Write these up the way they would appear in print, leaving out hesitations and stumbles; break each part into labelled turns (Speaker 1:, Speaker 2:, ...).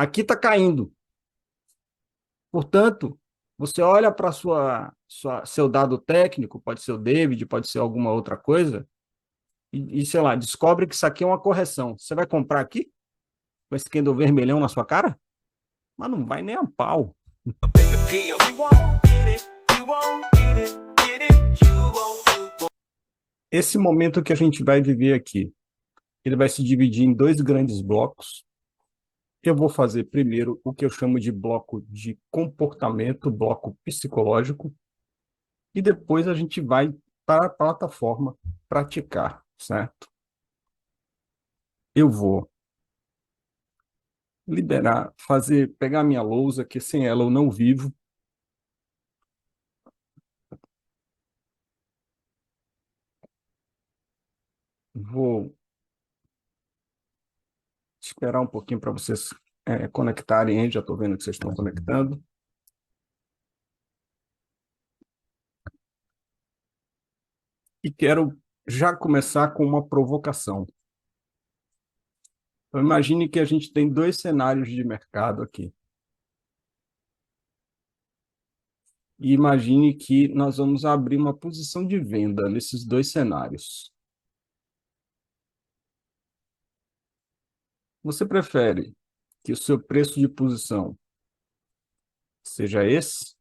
Speaker 1: Aqui está caindo. Portanto, você olha para seu dado técnico, pode ser o David, pode ser alguma outra coisa, sei lá, descobre que isso aqui é uma correção. Você vai comprar aqui com esse candle vermelhão na sua cara? Mas não vai nem a pau. Esse momento que a gente vai viver aqui, ele vai se dividir em dois grandes blocos. Eu vou fazer primeiro o que eu chamo de bloco de comportamento, bloco psicológico, e depois a gente vai para a plataforma praticar, certo? Eu vou liberar, pegar minha lousa, que sem ela eu não vivo. Vou esperar um pouquinho para vocês conectarem aí, já estou vendo que vocês estão conectando. E quero já começar com uma provocação. Então, imagine que a gente tem dois cenários de mercado aqui. E imagine que nós vamos abrir uma posição de venda nesses dois cenários. Você prefere que o seu preço de posição seja esse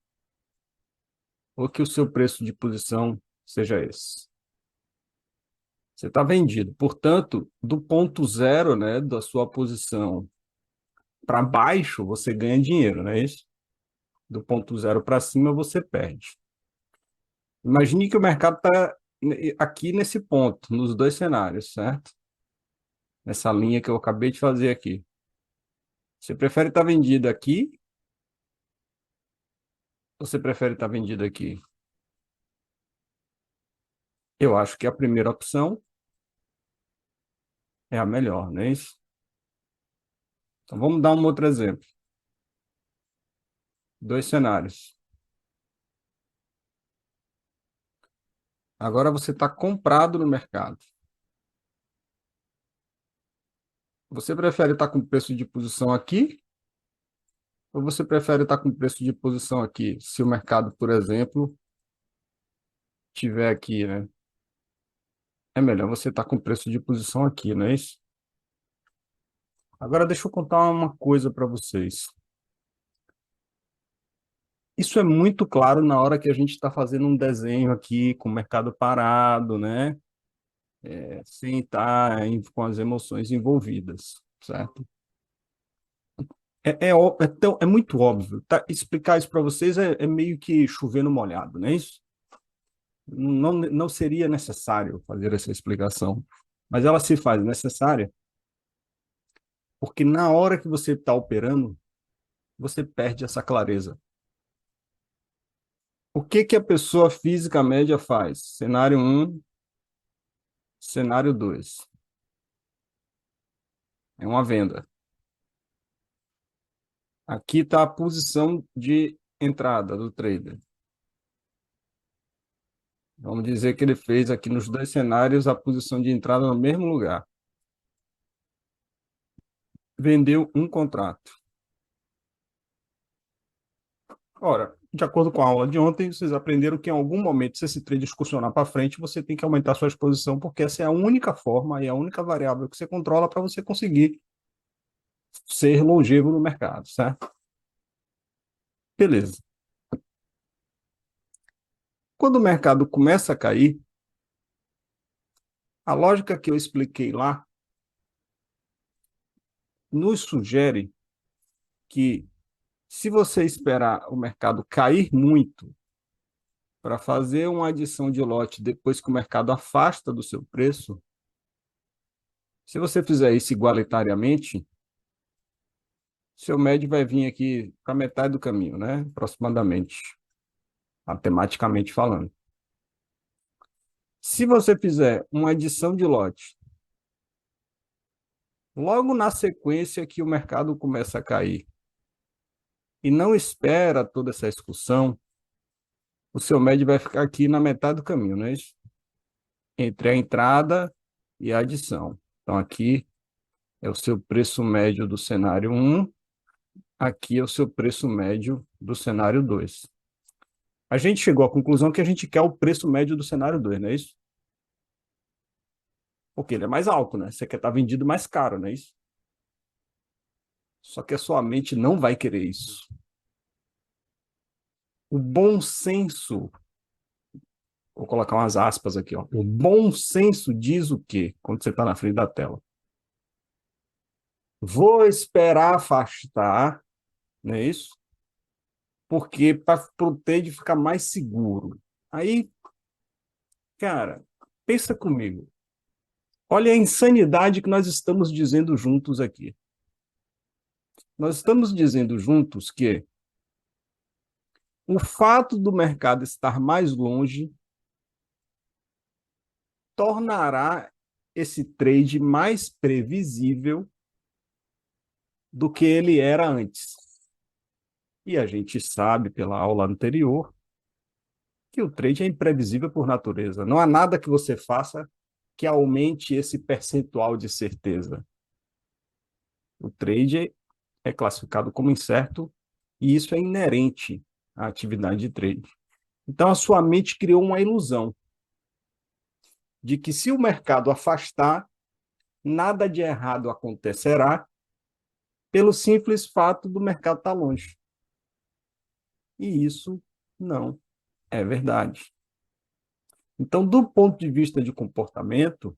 Speaker 1: ou que o seu preço de posição seja esse? Você está vendido. Portanto, do ponto zero, né, da sua posição para baixo, você ganha dinheiro, não é isso? Do ponto zero para cima, você perde. Imagine que o mercado está aqui nesse ponto, nos dois cenários, certo? Nessa linha que eu acabei de fazer aqui. Você prefere estar vendido aqui ou você prefere estar vendido aqui? Eu acho que a primeira opção é a melhor, não é isso? Então vamos dar um outro exemplo. Dois cenários. Agora você está comprado no mercado. Você prefere estar com preço de posição aqui ou você prefere estar com preço de posição aqui? Se o mercado, por exemplo, tiver aqui, né? É melhor você estar com preço de posição aqui, não é isso? Agora deixa eu contar uma coisa para vocês. Isso é muito claro na hora que a gente está fazendo um desenho aqui com o mercado parado, né? Sem estar com as emoções envolvidas, certo? É muito óbvio. Tá? Explicar isso para vocês é meio que chover no molhado, não é isso? Não seria necessário fazer essa explicação, mas ela se faz necessária porque na hora que você está operando, você perde essa clareza. O que que a pessoa física média faz? Cenário um, cenário 2. É uma venda. Aqui está a posição de entrada do trader. Vamos dizer que ele fez aqui nos dois cenários a posição de entrada no mesmo lugar. Vendeu um contrato. Ora, de acordo com a aula de ontem, vocês aprenderam que em algum momento, se esse trade excursionar para frente, você tem que aumentar sua exposição, porque essa é a única forma e a única variável que você controla para você conseguir ser longevo no mercado, certo? Beleza. Quando o mercado começa a cair, a lógica que eu expliquei lá nos sugere que, se você esperar o mercado cair muito para fazer uma adição de lote depois que o mercado afasta do seu preço, se você fizer isso igualitariamente, seu médio vai vir aqui para metade do caminho, né? Aproximadamente, matematicamente falando. Se você fizer uma adição de lote, logo na sequência que o mercado começa a cair, e não espera toda essa excursão, o seu médio vai ficar aqui na metade do caminho, não é isso? Entre a entrada e a adição. Então, aqui é o seu preço médio do cenário 1 aqui é o seu preço médio do cenário 2. A gente chegou à conclusão que a gente quer o preço médio do cenário 2, não é isso? Porque ele é mais alto, né? Você quer estar vendido mais caro, não é isso? Só que a sua mente não vai querer isso. O bom senso, vou colocar umas aspas aqui, ó. O bom senso diz o quê? Quando você está na frente da tela. Vou esperar afastar, não é isso? Porque para o trade ficar mais seguro. Aí, cara, pensa comigo. Olha a insanidade que nós estamos dizendo juntos aqui. Nós estamos dizendo juntos que o fato do mercado estar mais longe tornará esse trade mais previsível do que ele era antes. E a gente sabe pela aula anterior que o trade é imprevisível por natureza. Não há nada que você faça que aumente esse percentual de certeza. O trade é classificado como incerto e isso é inerente à atividade de trade. Então, a sua mente criou uma ilusão de que se o mercado afastar, nada de errado acontecerá pelo simples fato do mercado estar longe. E isso não é verdade. Então, do ponto de vista de comportamento,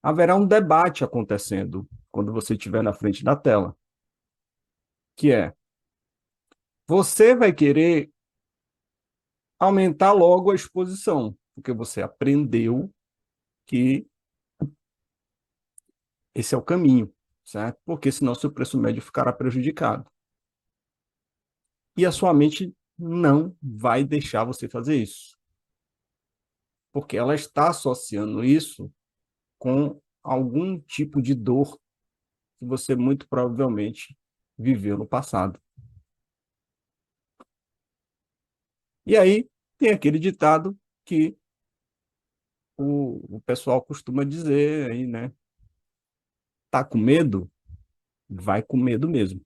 Speaker 1: haverá um debate acontecendo quando você estiver na frente da tela, que é, você vai querer aumentar logo a exposição, porque você aprendeu que esse é o caminho, certo? Porque senão seu preço médio ficará prejudicado. E a sua mente não vai deixar você fazer isso, porque ela está associando isso com algum tipo de dor que você muito provavelmente viveu no passado. E aí tem aquele ditado que o pessoal costuma dizer aí, né? Tá com medo? Vai com medo mesmo.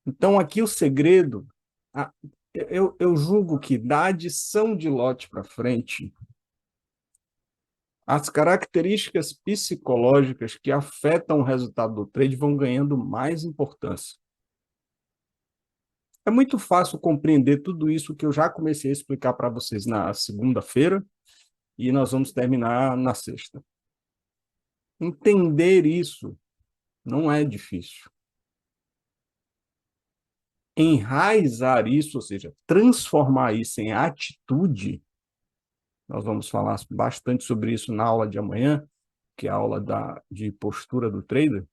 Speaker 1: Então aqui o segredo, eu julgo que da adição de lote para frente, as características psicológicas que afetam o resultado do trade vão ganhando mais importância. É muito fácil compreender tudo isso que eu já comecei a explicar para vocês na segunda-feira e nós vamos terminar na sexta. Entender isso não é difícil. Enraizar isso, ou seja, transformar isso em atitude, nós vamos falar bastante sobre isso na aula de amanhã, que é a aula de postura do trader,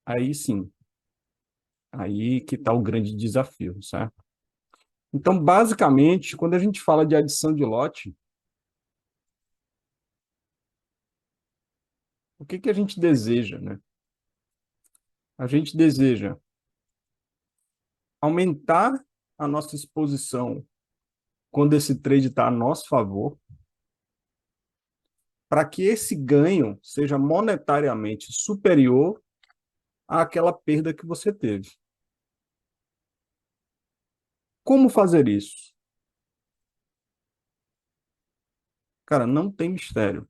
Speaker 1: aí sim, aí que está o grande desafio, certo? Então, basicamente, quando a gente fala de adição de lote, o que que a gente deseja, né? A gente deseja aumentar a nossa exposição quando esse trade está a nosso favor, para que esse ganho seja monetariamente superior àquela perda que você teve. Como fazer isso? Cara, não tem mistério.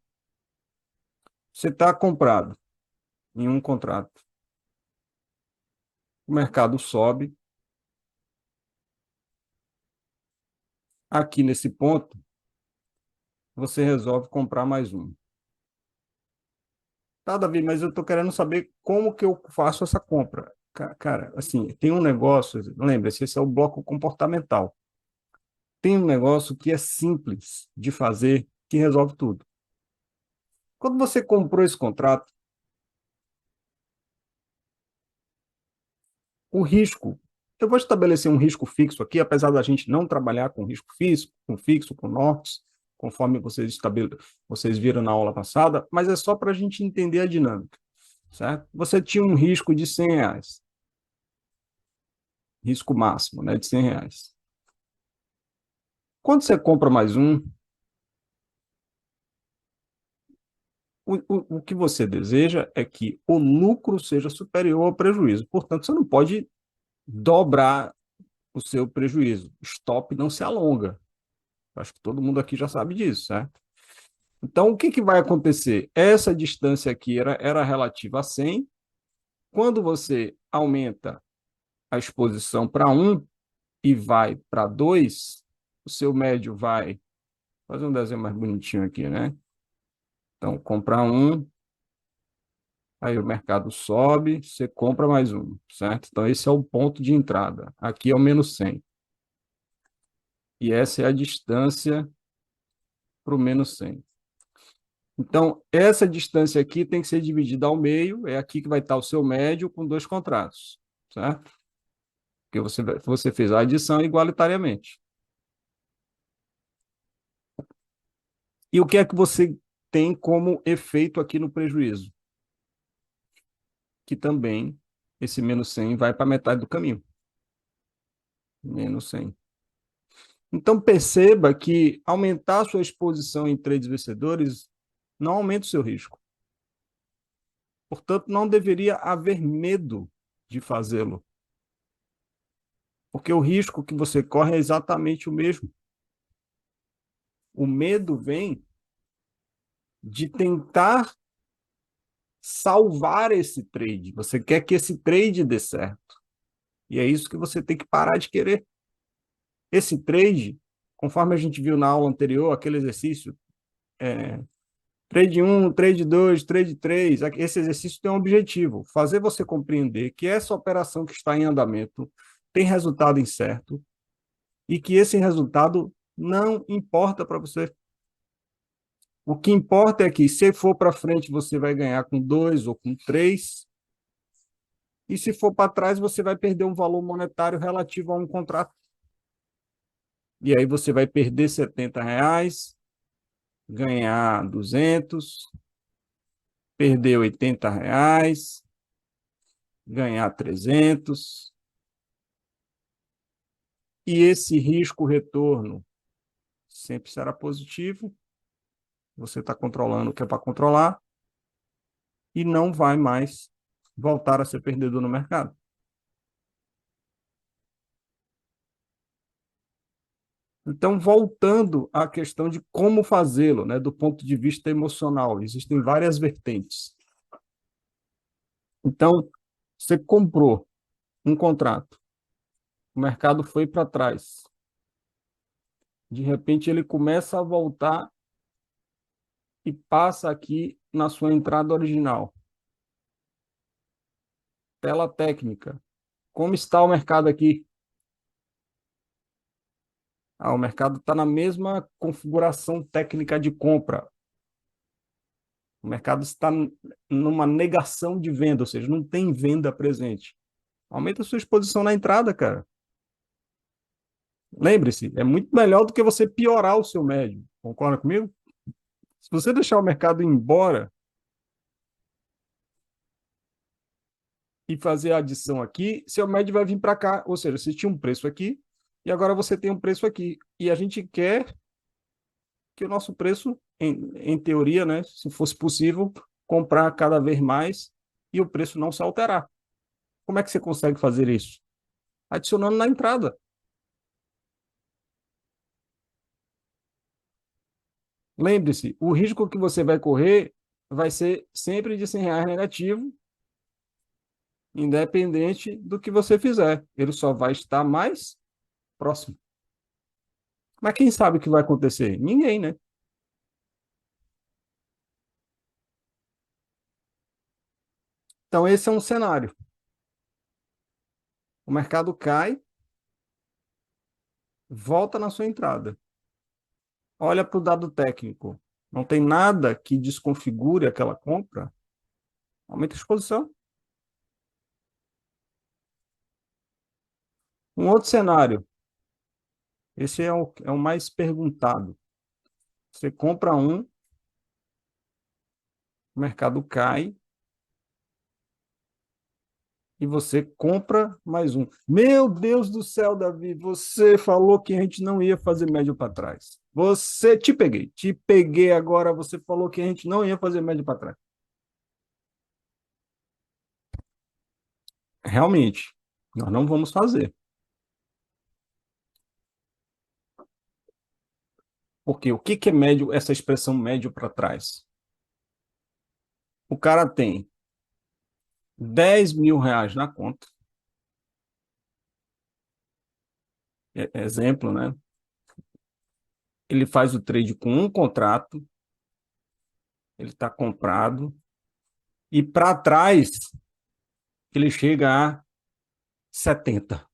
Speaker 1: Você está comprado em um contrato, o mercado sobe, aqui nesse ponto, você resolve comprar mais um. Tá, Davi, mas eu estou querendo saber como que eu faço essa compra. Cara, assim, tem um negócio, lembre-se, esse é o bloco comportamental. Tem um negócio que é simples de fazer, que resolve tudo. Quando você comprou esse contrato, o risco, eu vou estabelecer um risco fixo aqui, apesar da gente não trabalhar com risco fixo, com nortes, conforme vocês viram na aula passada, mas é só para a gente entender a dinâmica, certo? Você tinha um risco de R$ 100, risco máximo, né, de R$ 100. Quando você compra mais um, O que você deseja é que o lucro seja superior ao prejuízo. Portanto, você não pode dobrar o seu prejuízo. Stop não se alonga. Acho que todo mundo aqui já sabe disso, certo? Então, o que, que vai acontecer? Essa distância aqui era relativa a 100. Quando você aumenta a exposição para 1 e vai para 2, o seu médio vai... Fazer um desenho mais bonitinho aqui, né? Então, comprar 1, aí o mercado sobe, você compra mais 1, certo? Então, esse é o ponto de entrada. Aqui é o menos 100. E essa é a distância para o menos 100. Então, essa distância aqui tem que ser dividida ao meio, é aqui que vai estar o seu médio com 2 contratos, certo? Porque você fez a adição igualitariamente. E o que é que você tem como efeito aqui no prejuízo? Que também esse menos 100 vai para metade do caminho. Menos 100. Então, perceba que aumentar a sua exposição em trades vencedores não aumenta o seu risco. Portanto, não deveria haver medo de fazê-lo, porque o risco que você corre é exatamente o mesmo. O medo vem de tentar salvar esse trade. Você quer que esse trade dê certo. E é isso que você tem que parar de querer. Esse trade, conforme a gente viu na aula anterior, aquele exercício, trade 1, trade 2, trade 3, esse exercício tem um objetivo, fazer você compreender que essa operação que está em andamento tem resultado incerto e que esse resultado não importa para você. O que importa é que, se for para frente, você vai ganhar com 2 ou com 3, e se for para trás, você vai perder um valor monetário relativo a um contrato. E aí você vai perder R$ 70, ganhar 200, perder R$ 80, ganhar 300. E esse risco-retorno sempre será positivo. Você está controlando o que é para controlar e não vai mais voltar a ser perdedor no mercado. Então, voltando à questão de como fazê-lo, né, do ponto de vista emocional, existem várias vertentes. Então, você comprou um contrato, o mercado foi para trás, de repente ele começa a voltar e passa aqui na sua entrada original. Tela técnica. Como está o mercado aqui? O mercado está na mesma configuração técnica de compra. O mercado está numa negação de venda, ou seja, não tem venda presente. Aumenta a sua exposição na entrada, cara. Lembre-se, é muito melhor do que você piorar o seu médio. Concorda comigo? Se você deixar o mercado ir embora e fazer a adição aqui, seu médio vai vir para cá. Ou seja, você tinha um preço aqui e agora você tem um preço aqui. E a gente quer que o nosso preço, em teoria, né, se fosse possível, comprar cada vez mais e o preço não se alterar. Como é que você consegue fazer isso? Adicionando na entrada. Lembre-se, o risco que você vai correr vai ser sempre de R$ 100 negativo, independente do que você fizer. Ele só vai estar mais próximo. Mas quem sabe o que vai acontecer? Ninguém, né? Então, esse é um cenário. O mercado cai, volta na sua entrada. Olha para o dado técnico. Não tem nada que desconfigure aquela compra. Aumenta a exposição. Um outro cenário. Esse é o mais perguntado. Você compra um, o mercado cai, e você compra mais um. Meu Deus do céu, Davi, você falou que a gente não ia fazer médio para trás. Você te peguei agora. Você falou que a gente não ia fazer médio para trás. Realmente, nós não vamos fazer. Porque o que que é médio, essa expressão médio para trás? O cara tem R$ 10.000 na conta, exemplo, né? Ele faz o trade com um contrato, ele está comprado, e para trás ele chega a 70.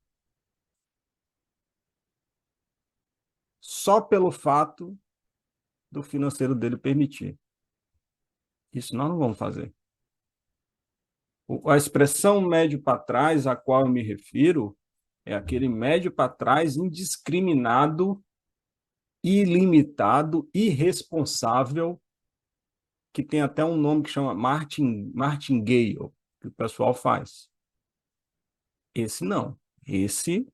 Speaker 1: Só pelo fato do financeiro dele permitir. Isso nós não vamos fazer. A expressão médio para trás, a qual eu me refiro, é aquele médio para trás indiscriminado, ilimitado, irresponsável, que tem até um nome que chama martingale, que o pessoal faz. Esse não. Esse,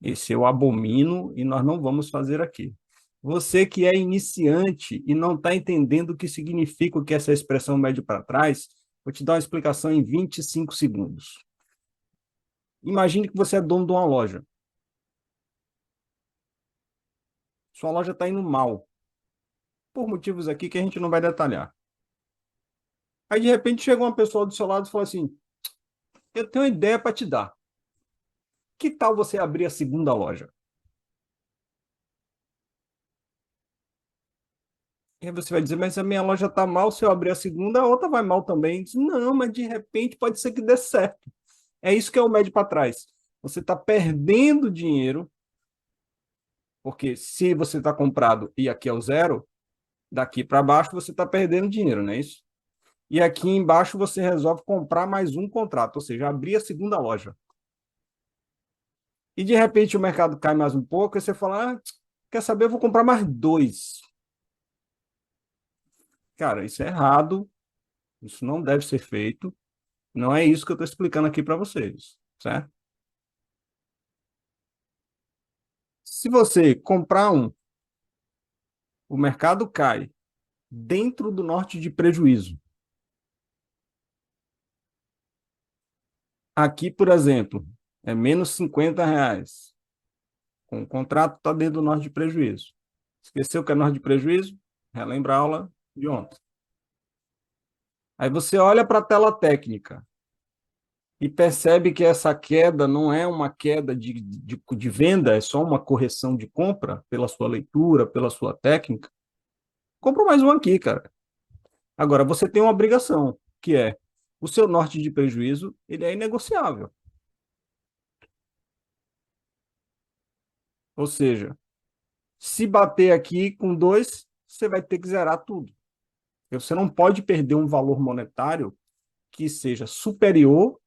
Speaker 1: esse eu abomino e nós não vamos fazer aqui. Você que é iniciante e não está entendendo o que significa o que é essa expressão médio para trás, vou te dar uma explicação em 25 segundos. Imagine que você é dono de uma loja. Sua loja está indo mal, por motivos aqui que a gente não vai detalhar. Aí, de repente, chega uma pessoa do seu lado e fala assim: eu tenho uma ideia para te dar. Que tal você abrir a segunda loja? E aí você vai dizer, mas a minha loja está mal, se eu abrir a segunda, a outra vai mal também. Diz, não, mas de repente pode ser que dê certo. É isso que é o médio para trás. Você está perdendo dinheiro, porque se você está comprado e aqui é o zero, daqui para baixo você está perdendo dinheiro, não é isso? E aqui embaixo você resolve comprar mais um contrato, ou seja, abrir a segunda loja. E de repente o mercado cai mais um pouco e você fala, quer saber, eu vou comprar mais dois. Cara, isso é errado, isso não deve ser feito. Não é isso que eu estou explicando aqui para vocês, certo? Se você comprar um, o mercado cai dentro do norte de prejuízo. Aqui, por exemplo, é menos R$ 50. Com o contrato está dentro do norte de prejuízo. Esqueceu que é norte de prejuízo? Relembra a aula de ontem. Aí você olha para a tela técnica e percebe que essa queda não é uma queda de venda, é só uma correção de compra pela sua leitura, pela sua técnica. Compra mais um aqui, cara. Agora, você tem uma obrigação, que é o seu norte de prejuízo, ele é inegociável. Ou seja, se bater aqui com dois, você vai ter que zerar tudo. Você não pode perder um valor monetário que seja superior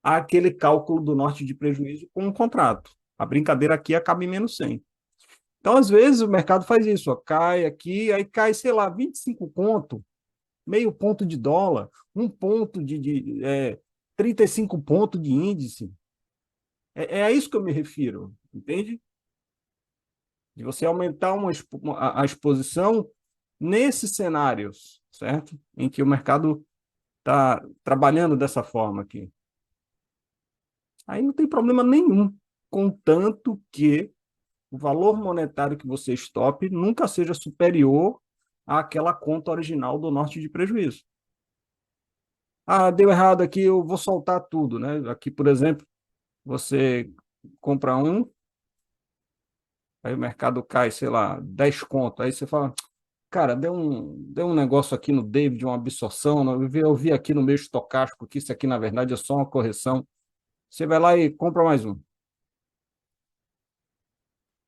Speaker 1: àquele cálculo do norte de prejuízo com um contrato. A brincadeira aqui acaba em menos 100. Então, às vezes, o mercado faz isso, ó, cai aqui, aí cai, sei lá, 25 pontos, meio ponto de dólar, um ponto 35 pontos de índice. É a isso que eu me refiro, entende? De você aumentar a exposição nesses cenários, certo? Em que o mercado está trabalhando dessa forma aqui. Aí não tem problema nenhum, contanto que o valor monetário que você stop nunca seja superior àquela conta original do norte de prejuízo. Ah, deu errado aqui, eu vou soltar tudo, né? Aqui, por exemplo, você compra um, aí o mercado cai, sei lá, 10 conto, aí você fala, cara, deu um negócio aqui no David, uma absorção, né? Eu vi aqui no meu estocástico que isso aqui, na verdade, é só uma correção. Você vai lá e compra mais um.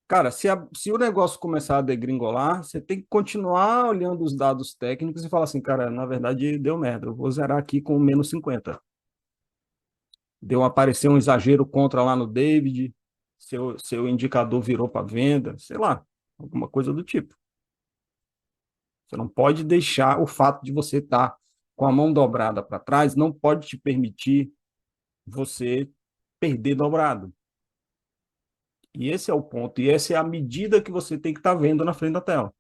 Speaker 1: Cara, se o negócio começar a degringolar, você tem que continuar olhando os dados técnicos e falar assim, cara, na verdade deu merda, eu vou zerar aqui com menos 50. Deu aparecer um exagero contra lá no David, seu indicador virou para venda, sei lá, alguma coisa do tipo. Você não pode deixar o fato de você estar com a mão dobrada para trás não pode te permitir você perder dobrado. E esse é o ponto, e essa é a medida que você tem que estar vendo na frente da tela.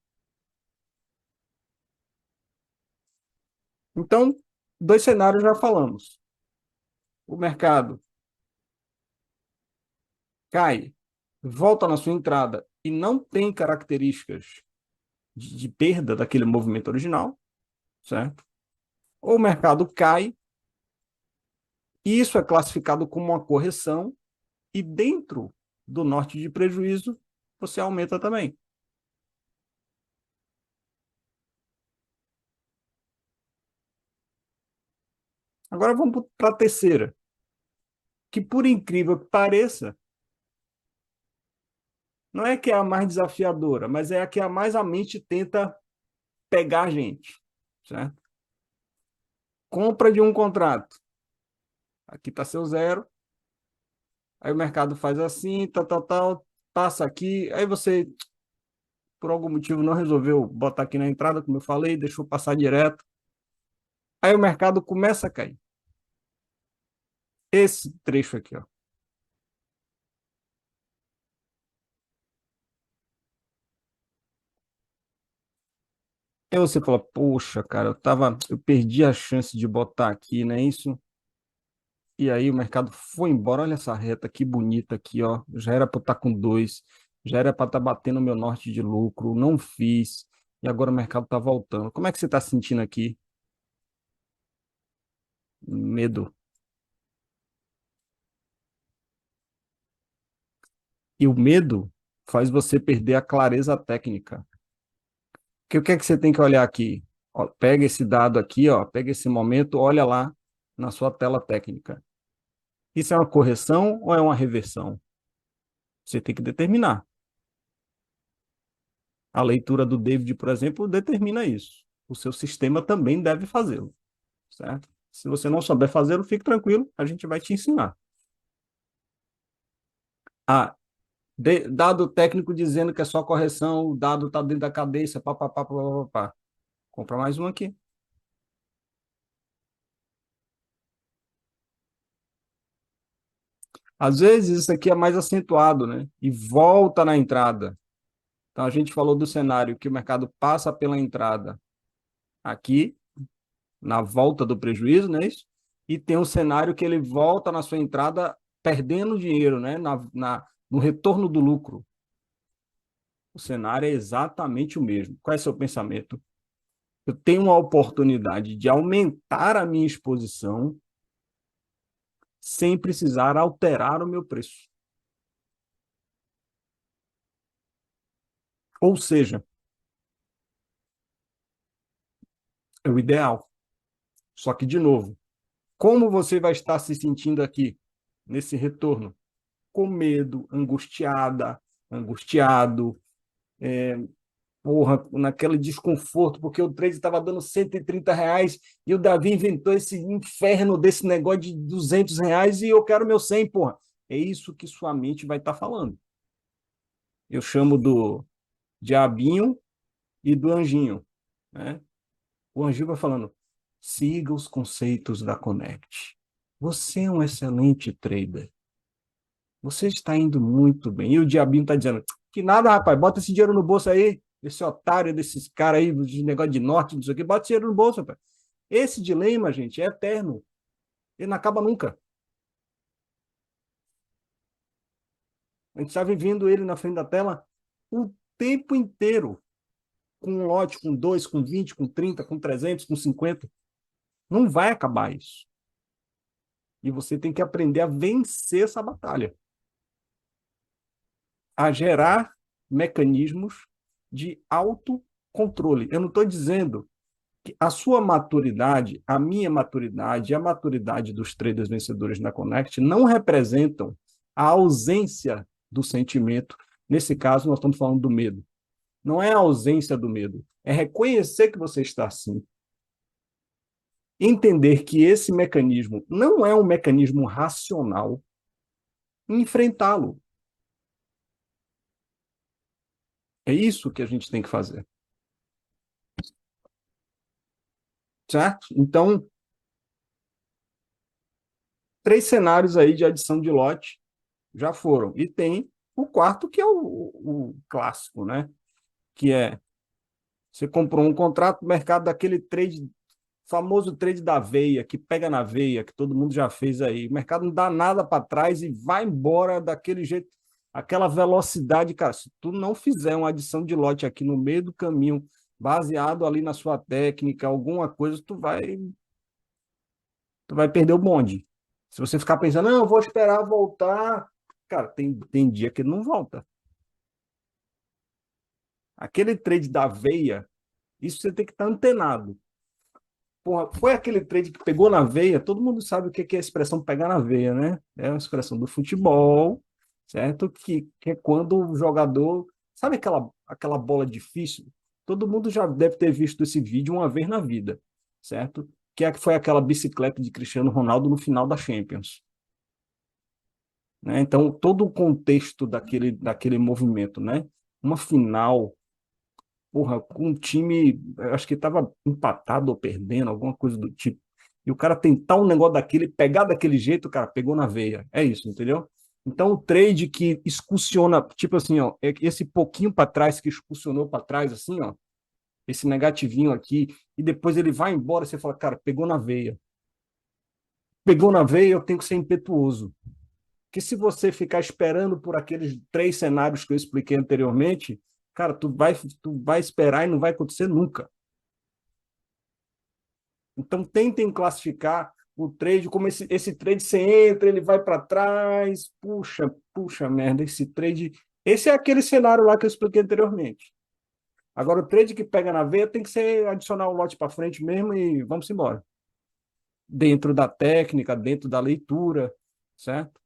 Speaker 1: Então, dois cenários já falamos. O mercado cai, volta na sua entrada e não tem características de perda daquele movimento original, certo? Ou o mercado cai, e isso é classificado como uma correção, e dentro do norte de prejuízo, você aumenta também. Agora vamos para a terceira, que por incrível que pareça, não é que é a mais desafiadora, mas é a que a mais a mente tenta pegar a gente, certo? Compra de um contrato. Aqui está seu zero. Aí o mercado faz assim, tal, tal, tal, passa aqui. Aí você, por algum motivo, não resolveu botar aqui na entrada, como eu falei, deixou passar direto. Aí o mercado começa a cair. Esse trecho aqui, ó. Aí você fala, poxa, cara, eu perdi a chance de botar aqui, não é isso? E aí o mercado foi embora. Olha essa reta que bonita aqui, ó. Já era para estar com dois, já era para estar batendo o meu norte de lucro, não fiz. E agora o mercado está voltando. Como é que você está sentindo aqui? Medo. E o medo faz você perder a clareza técnica. Porque o que é que você tem que olhar aqui? Ó, pega esse dado aqui, ó, pega esse momento, olha lá na sua tela técnica. Isso é uma correção ou é uma reversão? Você tem que determinar. A leitura do David, por exemplo, determina isso. O seu sistema também deve fazê-lo, certo? Se você não souber fazê-lo, fique tranquilo, a gente vai te ensinar. Ah, dado técnico dizendo que é só correção, o dado está dentro da cabeça, pá, pá, pá, pá, pá, pá. Compra mais um aqui. Às vezes isso aqui é mais acentuado, né? E volta na entrada. Então a gente falou do cenário que o mercado passa pela entrada aqui, na volta do prejuízo, não é isso? E tem um cenário que ele volta na sua entrada perdendo dinheiro, né? No retorno do lucro. O cenário é exatamente o mesmo. Qual é o seu pensamento? Eu tenho uma oportunidade de aumentar a minha exposição sem precisar alterar o meu preço. Ou seja, é o ideal. Só que, de novo, como você vai estar se sentindo aqui, nesse retorno? Com medo, angustiada, angustiado, porra, naquele desconforto, porque o trade estava dando R$ 130 e o Davi inventou esse inferno desse negócio de R$ 200 e eu quero meu 100, porra. É isso que sua mente vai estar falando. Eu chamo do diabinho e do anjinho, né? O anjinho vai falando, siga os conceitos da Connect. Você é um excelente trader. Você está indo muito bem. E o diabinho está dizendo, que nada, rapaz, bota esse dinheiro no bolso aí, esse otário desses caras aí, de negócio de norte, não sei o quê, bota esse dinheiro no bolso, rapaz. Esse dilema, gente, é eterno. Ele não acaba nunca. A gente está vivendo ele na frente da tela o tempo inteiro, com um lote, com dois, com 20, com 30, com 300, com 50. Não vai acabar isso. E você tem que aprender a vencer essa batalha, a gerar mecanismos de autocontrole. Eu não estou dizendo que a sua maturidade, a minha maturidade e a maturidade dos traders vencedores na Connect não representam a ausência do sentimento. Nesse caso, nós estamos falando do medo. Não é a ausência do medo, é reconhecer que você está assim. Entender que esse mecanismo não é um mecanismo racional, e enfrentá-lo. É isso que a gente tem que fazer. certo? Então, três cenários aí de adição de lote já foram. E tem o quarto, que é o clássico, né? Que é, você comprou um contrato no mercado daquele trade, famoso trade da veia, que pega na veia, que todo mundo já fez aí. O mercado não dá nada para trás e vai embora daquele jeito, aquela velocidade, cara. Se tu não fizer uma adição de lote aqui no meio do caminho, baseado ali na sua técnica, alguma coisa, tu vai perder o bonde. Se você ficar pensando, não, eu vou esperar voltar, cara, tem dia que ele não volta. Aquele trade da veia, isso você tem que estar antenado. Porra, foi aquele trade que pegou na veia, todo mundo sabe o que é a expressão pegar na veia, né? É uma expressão do futebol, certo? Que é quando o jogador. Sabe aquela bola difícil? Todo mundo já deve ter visto esse vídeo uma vez na vida, certo? Foi aquela bicicleta de Cristiano Ronaldo no final da Champions. Né? Então, todo o contexto daquele movimento, né? Uma final, porra, com um time, acho que estava empatado ou perdendo, alguma coisa do tipo. E o cara tentar um negócio daquele, pegar daquele jeito, o cara pegou na veia. É isso, entendeu? Então, o trade que excursiona, tipo assim, ó, esse pouquinho para trás, que excursionou para trás, assim, ó, esse negativinho aqui, e depois ele vai embora, você fala, cara, pegou na veia. Pegou na veia, eu tenho que ser impetuoso. Que se você ficar esperando por aqueles três cenários que eu expliquei anteriormente, cara, tu vai esperar e não vai acontecer nunca. Então, tentem classificar o trade como esse trade você entra, ele vai para trás, puxa merda, esse trade. Esse é aquele cenário lá que eu expliquei anteriormente. Agora, o trade que pega na veia tem que ser adicionar o lote para frente mesmo e vamos embora. Dentro da técnica, dentro da leitura, certo?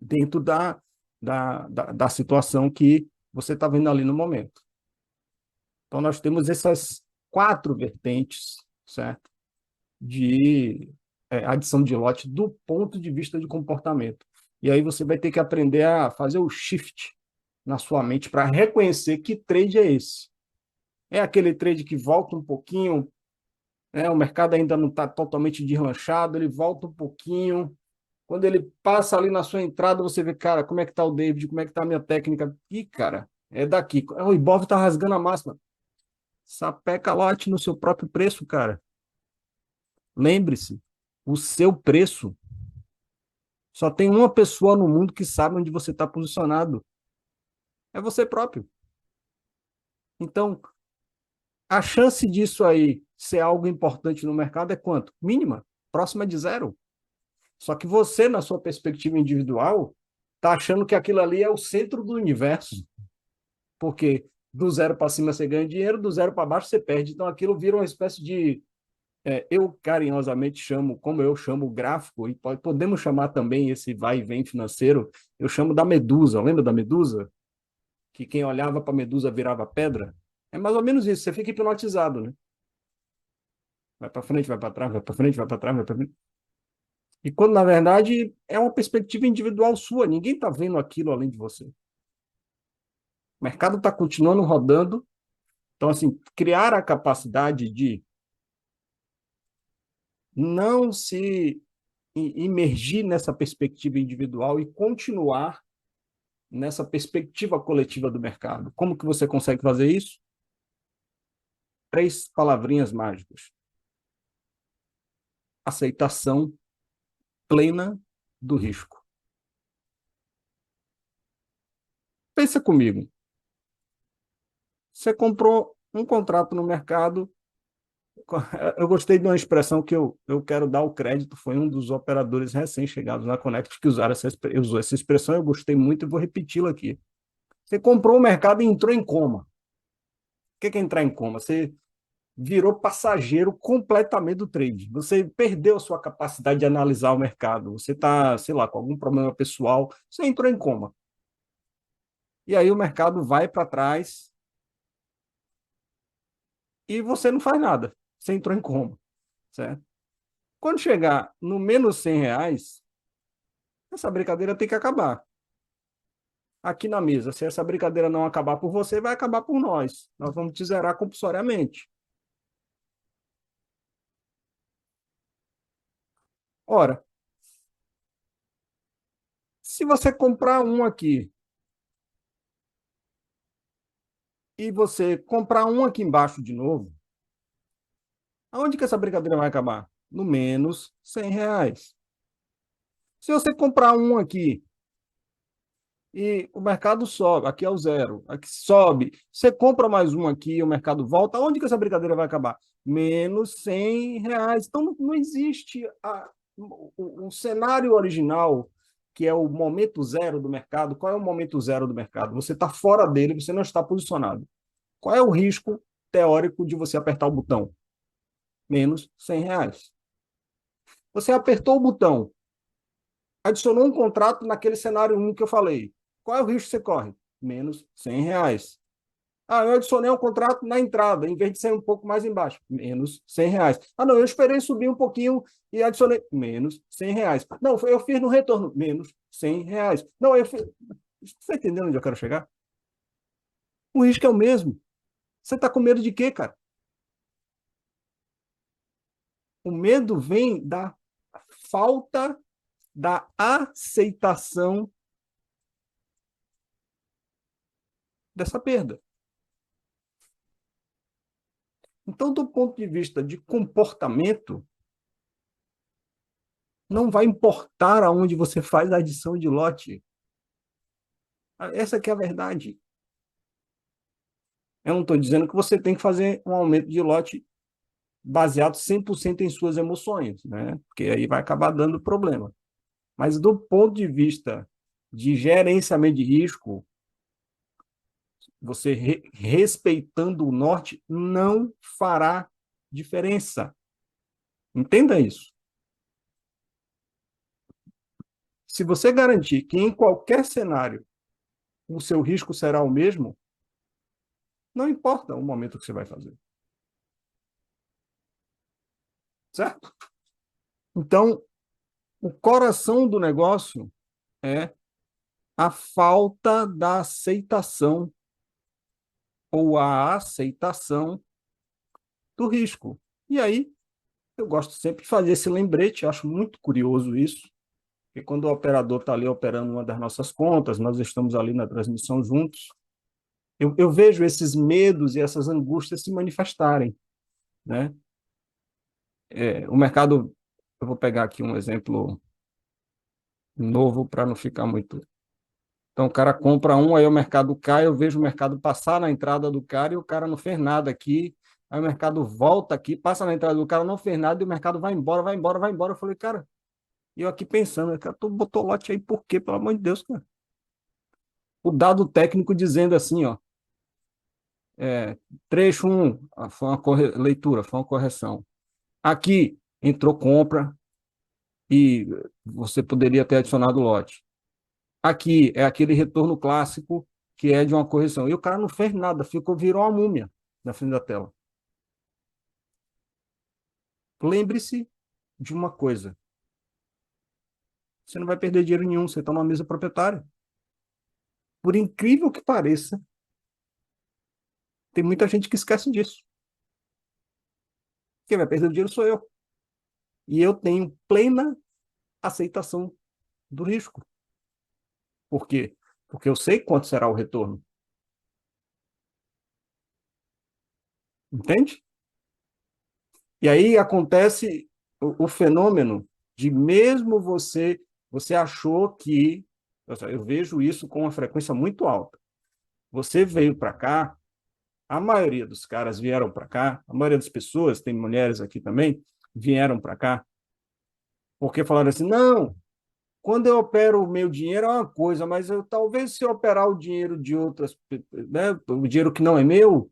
Speaker 1: Dentro da situação que você está vendo ali no momento. Então, nós temos essas quatro vertentes, certo? De adição de lote do ponto de vista de comportamento. E aí você vai ter que aprender a fazer o shift na sua mente para reconhecer que trade é esse. É aquele trade que volta um pouquinho, o mercado ainda não está totalmente deslanchado, ele volta um pouquinho. Quando ele passa ali na sua entrada, você vê, cara, como é que está o David, como é que está a minha técnica? Ih, cara, é daqui. O Ibov está rasgando a máxima. Sapeca lote no seu próprio preço, cara. Lembre-se, o seu preço. Só tem uma pessoa no mundo que sabe onde você está posicionado. É você próprio. Então, a chance disso aí ser algo importante no mercado é quanto? Mínima, próxima de zero. Só que você, na sua perspectiva individual, está achando que aquilo ali é o centro do universo. Porque do zero para cima você ganha dinheiro, do zero para baixo você perde. Então, aquilo vira uma espécie de eu carinhosamente chamo, como eu chamo o gráfico, e podemos chamar também esse vai e vem financeiro, eu chamo da medusa. Lembra da medusa? Que quem olhava para a medusa virava pedra? É mais ou menos isso, você fica hipnotizado, né? Vai para frente, vai para trás, vai para frente, vai para trás, vai para frente. E quando, na verdade, é uma perspectiva individual sua, ninguém está vendo aquilo além de você. O mercado está continuando rodando, então, assim, criar a capacidade de não se imergir nessa perspectiva individual e continuar nessa perspectiva coletiva do mercado. Como que você consegue fazer isso? Três palavrinhas mágicas: aceitação plena do risco. Pensa comigo. Você comprou um contrato no mercado. Eu gostei de uma expressão que eu quero dar o crédito. Foi um dos operadores recém-chegados na Connect que usou essa expressão. Eu gostei muito e vou repeti-la aqui. Você comprou o mercado e entrou em coma. O que é entrar em coma? Você virou passageiro completamente do trade. Você perdeu a sua capacidade de analisar o mercado. Você está, sei lá, com algum problema pessoal. Você entrou em coma. E aí o mercado vai para trás e você não faz nada. Você entrou em coma, certo? Quando chegar no menos R$ 100, essa brincadeira tem que acabar. Aqui na mesa, se essa brincadeira não acabar por você, vai acabar por nós. Nós vamos te zerar compulsoriamente. Ora, se você comprar um aqui e você comprar um aqui embaixo de novo, aonde que essa brincadeira vai acabar? No menos R$ 100. Se você comprar um aqui e o mercado sobe, aqui é o zero, aqui sobe, você compra mais um aqui, o mercado volta, onde que essa brincadeira vai acabar? Menos R$ 100. Então não existe o cenário original, que é o momento zero do mercado. Qual é o momento zero do mercado? Você está fora dele, você não está posicionado. Qual é o risco teórico de você apertar o botão? Menos R$ 100. Você apertou o botão, adicionou um contrato naquele cenário 1 que eu falei. Qual é o risco que você corre? Menos R$ 100. Ah, eu adicionei um contrato na entrada, em vez de ser um pouco mais embaixo. Menos R$ 100. Ah, não, eu esperei subir um pouquinho e adicionei. Menos R$ 100. Não, eu fiz no retorno. Menos R$ 100. Não, eu fiz... Você está entendendo onde eu quero chegar? O risco é o mesmo. Você está com medo de quê, cara? O medo vem da falta da aceitação dessa perda. Então, do ponto de vista de comportamento, não vai importar aonde você faz a adição de lote. Essa que é a verdade. Eu não estou dizendo que você tem que fazer um aumento de lote baseado 100% em suas emoções, né? Porque aí vai acabar dando problema. Mas do ponto de vista de gerenciamento de risco, você respeitando o norte não fará diferença. Entenda isso. Se você garantir que em qualquer cenário o seu risco será o mesmo, não importa o momento que você vai fazer. Certo? Então, o coração do negócio é a falta da aceitação ou a aceitação do risco. E aí, eu gosto sempre de fazer esse lembrete, acho muito curioso isso, porque quando o operador está ali operando uma das nossas contas, nós estamos ali na transmissão juntos, eu vejo esses medos e essas angústias se manifestarem, né? O mercado, eu vou pegar aqui um exemplo novo para não ficar muito. Então, o cara compra um, aí o mercado cai, eu vejo o mercado passar na entrada do cara e o cara não fez nada aqui. Aí o mercado volta aqui, passa na entrada do cara, não fez nada e o mercado vai embora, vai embora, vai embora. Eu falei, cara, e eu aqui pensando, cara, tu botou lote aí por quê? Pelo amor de Deus, cara. O dado técnico dizendo assim, ó, trecho 1, foi uma leitura, foi uma correção. Aqui entrou compra e você poderia ter adicionado lote. Aqui é aquele retorno clássico que é de uma correção. E o cara não fez nada, virou uma múmia na frente da tela. Lembre-se de uma coisa: você não vai perder dinheiro nenhum, você está numa mesa proprietária. Por incrível que pareça, tem muita gente que esquece disso. Quem vai perder o dinheiro sou eu. E eu tenho plena aceitação do risco. Por quê? Porque eu sei quanto será o retorno. Entende? E aí acontece o fenômeno de mesmo você achou que, eu vejo isso com uma frequência muito alta. Você veio para cá, a maioria dos caras vieram para cá, a maioria das pessoas, tem mulheres aqui também, vieram para cá, porque falaram assim, não, quando eu opero o meu dinheiro é uma coisa, mas talvez se eu operar o dinheiro de outras, né, o dinheiro que não é meu,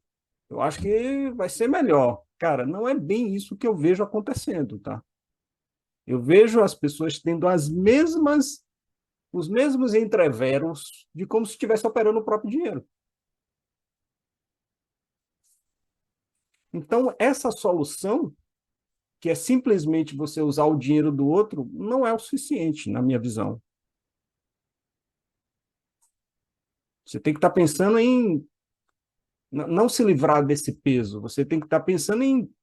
Speaker 1: eu acho que vai ser melhor. Cara, não é bem isso que eu vejo acontecendo, tá? Eu vejo as pessoas tendo os mesmos entreveros de como se estivesse operando o próprio dinheiro. Então, essa solução, que é simplesmente você usar o dinheiro do outro, não é o suficiente, na minha visão. Você tem que estar pensando em não se livrar desse peso, você tem que estar pensando em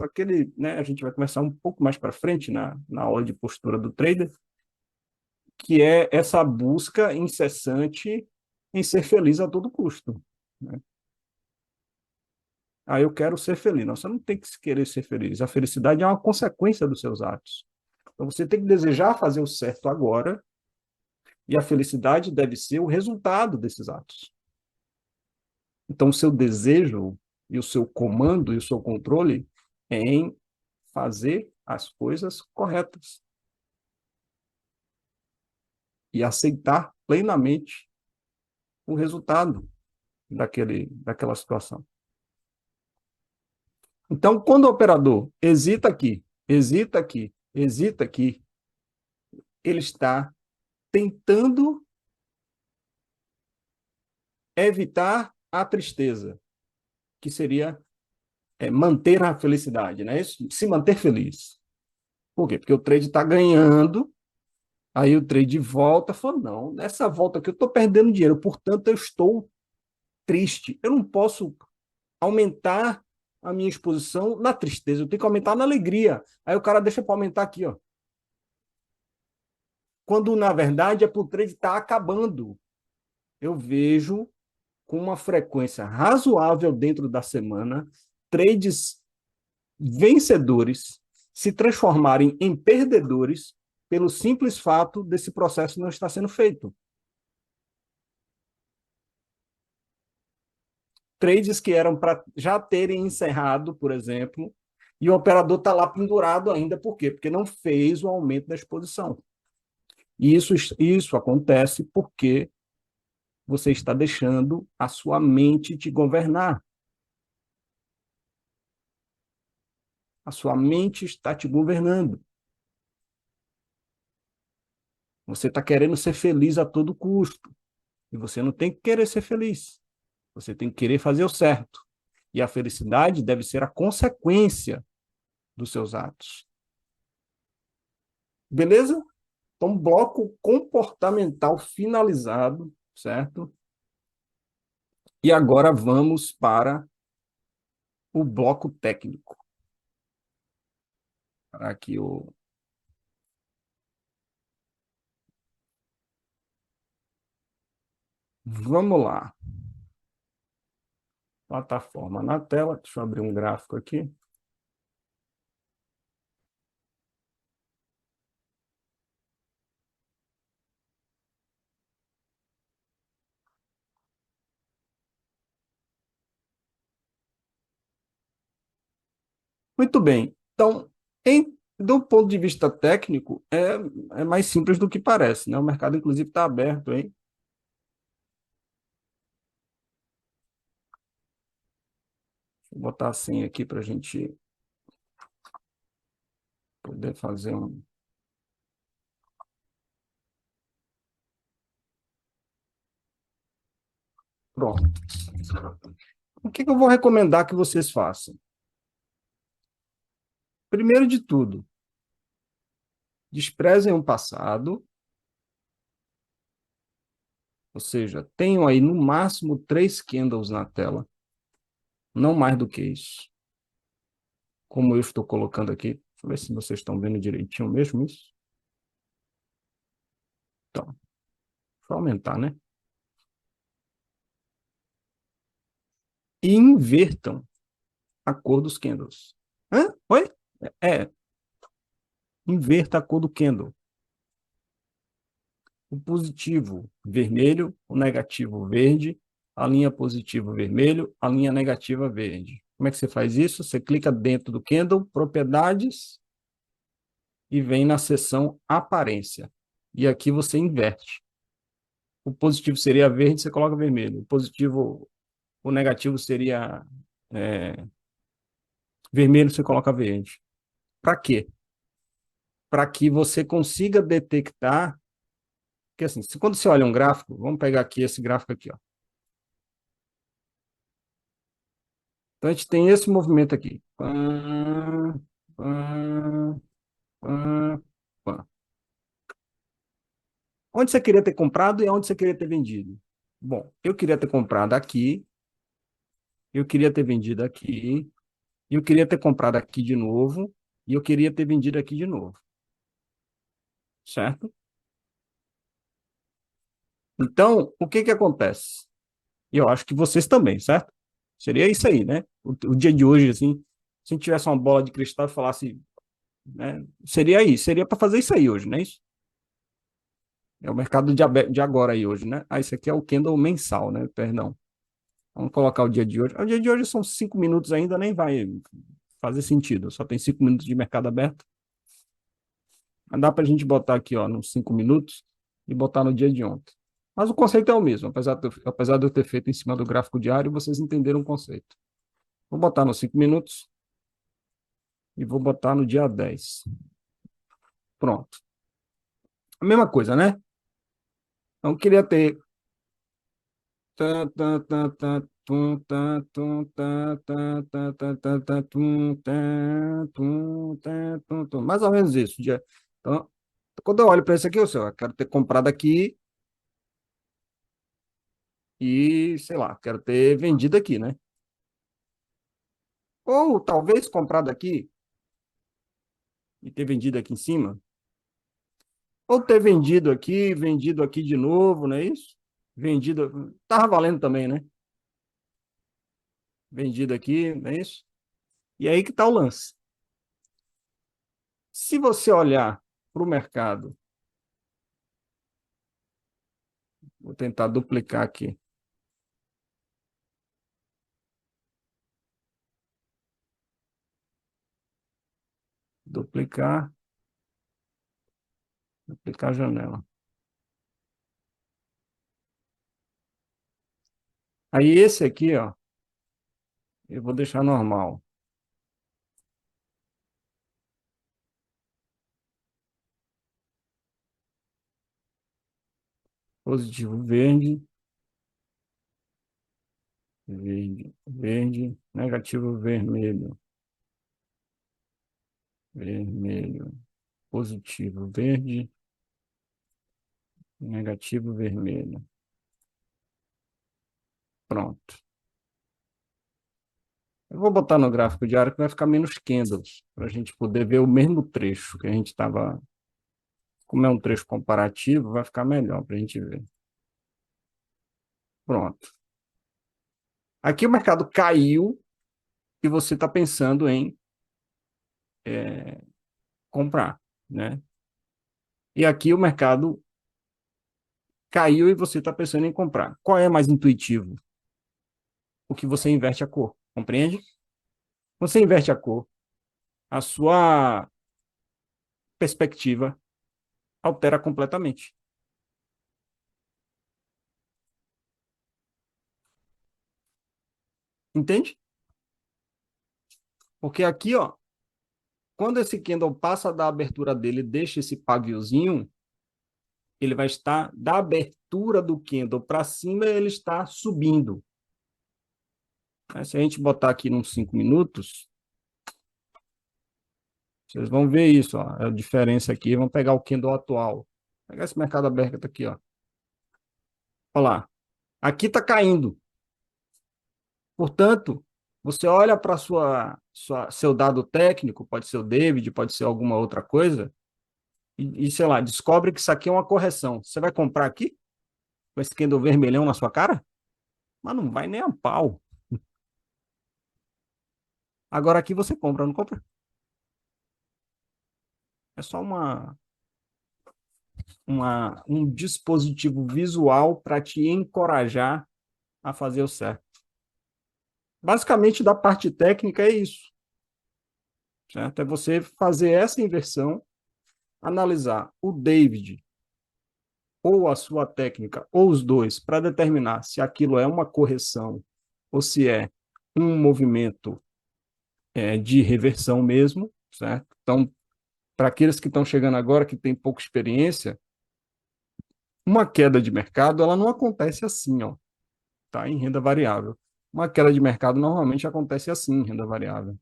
Speaker 1: aquele, né, a gente vai conversar um pouco mais para frente na aula de postura do trader, que é essa busca incessante em ser feliz a todo custo, né? Ah, eu quero ser feliz. Não, você não tem que querer ser feliz. A felicidade é uma consequência dos seus atos. Então você tem que desejar fazer o certo agora, e a felicidade deve ser o resultado desses atos. Então o seu desejo e o seu comando e o seu controle é em fazer as coisas corretas e aceitar plenamente o resultado daquela situação. Então, quando o operador hesita aqui, hesita aqui, ele está tentando evitar a tristeza, que seria manter a felicidade, né? Isso, se manter feliz. Por quê? Porque o trade está ganhando, aí o trade volta, falou, não, nessa volta aqui eu estou perdendo dinheiro, portanto eu estou triste. Eu não posso aumentar a minha exposição na tristeza, eu tenho que aumentar na alegria. Aí o cara deixa para aumentar aqui, ó. Quando, na verdade, é para o trade estar acabando. Eu vejo com uma frequência razoável dentro da semana, trades vencedores se transformarem em perdedores pelo simples fato desse processo não estar sendo feito. Trades que eram para já terem encerrado, por exemplo, e o operador está lá pendurado ainda, por quê? Porque não fez o aumento da exposição. E isso acontece porque você está deixando a sua mente te governar. A sua mente está te governando. Você está querendo ser feliz a todo custo. E você não tem que querer ser feliz. Você tem que querer fazer o certo. E a felicidade deve ser a consequência dos seus atos. Beleza? Então, bloco comportamental finalizado, certo? E agora vamos para o bloco técnico. Aqui o Vamos lá. Plataforma na tela. Deixa eu abrir um gráfico aqui. Muito bem. Então, do ponto de vista técnico, é mais simples do que parece, né? O mercado, inclusive, está aberto, hein? Vou botar assim aqui para a gente poder fazer um. Pronto. O que eu vou recomendar que vocês façam? Primeiro de tudo, desprezem o passado, ou seja, tenham aí no máximo 3 candles na tela, não mais do que isso. Como eu estou colocando aqui, deixa eu ver se vocês estão vendo direitinho mesmo isso. Então, deixa eu aumentar, né? E invertam a cor dos candles. Hã? Oi? Inverta a cor do candle. O positivo vermelho, o negativo verde, a linha positiva vermelho, a linha negativa verde. Como é que você faz isso? Você clica dentro do candle, propriedades, e vem na seção aparência. E aqui você inverte. O positivo seria verde, você coloca vermelho. O negativo seria vermelho, você coloca verde. Para quê? Para que você consiga detectar, porque assim, quando você olha um gráfico, vamos pegar aqui esse gráfico aqui, ó. Então, a gente tem esse movimento aqui. Pã, pã, pã, pã. Onde você queria ter comprado e onde você queria ter vendido? Bom, eu queria ter comprado aqui, eu queria ter vendido aqui, e eu queria ter comprado aqui de novo, e eu queria ter vendido aqui de novo, certo? Então, o que que acontece? E eu acho que vocês também, certo? Seria isso aí, né? O dia de hoje, assim, se a gente tivesse uma bola de cristal e falasse, né? Seria aí, seria para fazer isso aí hoje, não é isso? É o mercado de agora aí hoje, né? Ah, isso aqui é o candle mensal, né? Perdão. Vamos colocar o dia de hoje. O dia de hoje são 5 minutos ainda, nem vai fazer sentido. Só tem 5 minutos de mercado aberto. Mas dá para a gente botar aqui, ó, nos 5 minutos e botar no dia de ontem. Mas o conceito é o mesmo, apesar de eu ter feito em cima do gráfico diário, vocês entenderam o conceito. Vou botar nos 5 minutos e vou botar no dia 10. Pronto. A mesma coisa, né? Então, eu queria ter. Tá, tá, tá, tá, tum, tá, tum, tá, tá, tá, tá, tá, tá, tum, tá, tum, tá, tum, tum. Mais ou menos isso. Então, quando eu olho para isso aqui, eu quero ter comprado aqui e, sei lá, quero ter vendido aqui, né? Ou talvez comprado aqui e ter vendido aqui em cima. Ou ter vendido aqui de novo, não é isso? Vendido. Tava valendo também, né? Vendido aqui, não é isso? E aí que tá o lance. Se você olhar para o mercado, vou tentar duplicar aqui. Duplicar, duplicar a janela. Aí esse aqui, ó, eu vou deixar normal. Positivo verde, verde, verde, negativo vermelho, vermelho, positivo verde, negativo vermelho. Pronto. Eu vou botar no gráfico diário que vai ficar menos candles, para a gente poder ver o mesmo trecho que a gente estava. Como é um trecho comparativo, vai ficar melhor para a gente ver. Pronto. Aqui o mercado caiu e você está pensando em comprar, né? E aqui o mercado caiu e você está pensando em comprar. Qual é mais intuitivo? O que você inverte a cor, compreende? Você inverte a cor, a sua perspectiva altera completamente. Entende? Porque aqui, ó, quando esse candle passa da abertura dele, deixa esse paviozinho, ele vai estar da abertura do candle para cima, ele está subindo. Se a gente botar aqui nos 5 minutos, vocês vão ver isso, ó, a diferença aqui. Vamos pegar o candle atual. Vou pegar esse mercado aberto aqui, ó. Olha lá. Aqui está caindo. Portanto, você olha para seu dado técnico, pode ser o David, pode ser alguma outra coisa, sei lá, descobre que isso aqui é uma correção. Você vai comprar aqui? Com esse candle vermelhão na sua cara? Mas não vai nem a pau. Agora aqui você compra, não compra? É só um dispositivo visual para te encorajar a fazer o certo. Basicamente, da parte técnica é isso, certo? É você fazer essa inversão, analisar o David ou a sua técnica, ou os dois, para determinar se aquilo é uma correção ou se é um movimento de reversão mesmo, certo? Então, para aqueles que estão chegando agora, que têm pouca experiência, uma queda de mercado, ela não acontece assim, ó, tá? Em renda variável. Uma queda de mercado normalmente acontece assim em renda variável.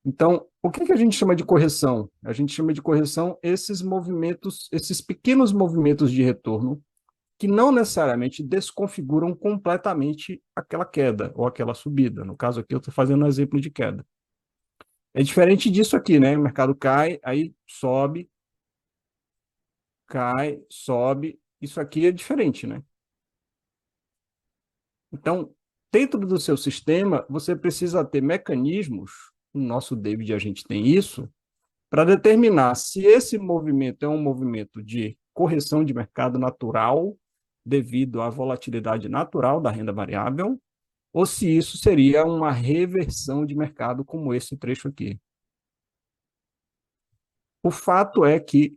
Speaker 1: Então, o que que a gente chama de correção? A gente chama de correção esses movimentos, esses pequenos movimentos de retorno que não necessariamente desconfiguram completamente aquela queda ou aquela subida. No caso aqui, eu estou fazendo um exemplo de queda. É diferente disso aqui, né? O mercado cai, aí sobe, cai, sobe. Isso aqui é diferente, né? Então, dentro do seu sistema, você precisa ter mecanismos, no nosso David a gente tem isso, para determinar se esse movimento é um movimento de correção de mercado natural, devido à volatilidade natural da renda variável, ou se isso seria uma reversão de mercado, como esse trecho aqui. O fato é que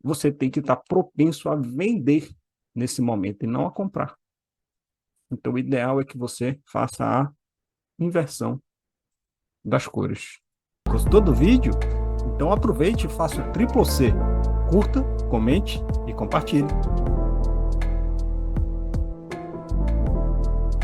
Speaker 1: você tem que estar propenso a vender nesse momento e não a comprar. Então, o ideal é que você faça a inversão das cores. Gostou do vídeo? Então aproveite e faça o triplo C. Curta, comente e compartilhe.